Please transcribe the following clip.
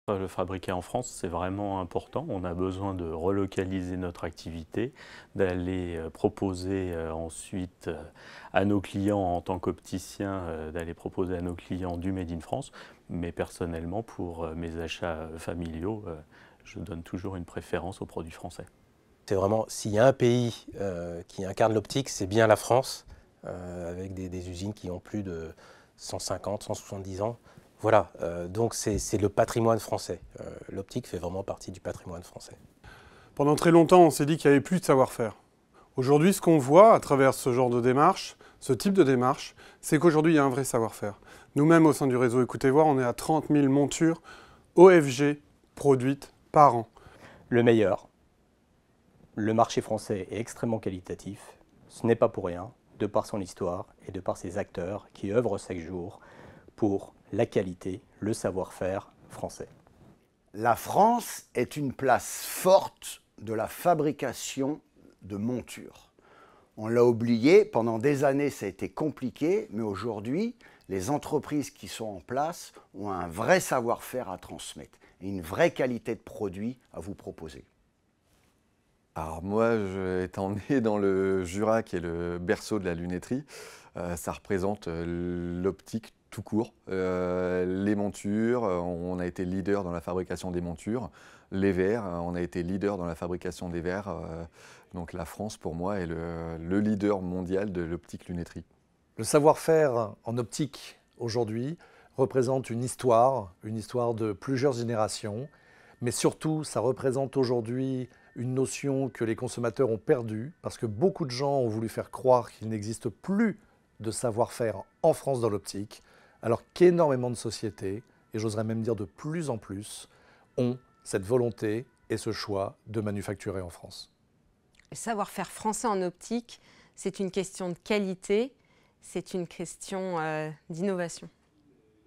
Le fabriquer en France, c'est vraiment important. On a besoin de relocaliser notre activité, d'aller proposer ensuite à nos clients en tant qu'opticien, d'aller proposer à nos clients du Made in France. Mais personnellement, pour mes achats familiaux, je donne toujours une préférence aux produits français. C'est vraiment, s'il y a un pays qui incarne l'optique, c'est bien la France, avec des usines qui ont plus de 150, 170 ans. Voilà, donc c'est le patrimoine français. L'optique fait vraiment partie du patrimoine français. Pendant très longtemps, on s'est dit qu'il n'y avait plus de savoir-faire. Aujourd'hui, ce qu'on voit à travers ce genre de démarche, ce type de démarche, c'est qu'aujourd'hui, il y a un vrai savoir-faire. Nous-mêmes, au sein du réseau Écoutez Voir, on est à 30 000 montures OFG produites par an. Le meilleur, le marché français est extrêmement qualitatif. Ce n'est pas pour rien, de par son histoire et de par ses acteurs qui œuvrent chaque jour pour la qualité, le savoir-faire français. La France est une place forte de la fabrication de montures. On l'a oublié, pendant des années ça a été compliqué, mais aujourd'hui, les entreprises qui sont en place ont un vrai savoir-faire à transmettre et une vraie qualité de produit à vous proposer. Alors moi, étant né dans le Jura, qui est le berceau de la lunetterie, ça représente l'optique tout court. Les montures, on a été leader dans la fabrication des montures. Les verres, on a été leader dans la fabrication des verres. Donc la France, pour moi, est le leader mondial de l'optique lunetterie. Le savoir-faire en optique, aujourd'hui, représente une histoire de plusieurs générations. Mais surtout, ça représente aujourd'hui une notion que les consommateurs ont perdue, parce que beaucoup de gens ont voulu faire croire qu'il n'existe plus de savoir-faire en France dans l'optique, alors qu'énormément de sociétés, et j'oserais même dire de plus en plus, ont cette volonté et ce choix de manufacturer en France. Le savoir-faire français en optique, c'est une question de qualité, c'est une question d'innovation.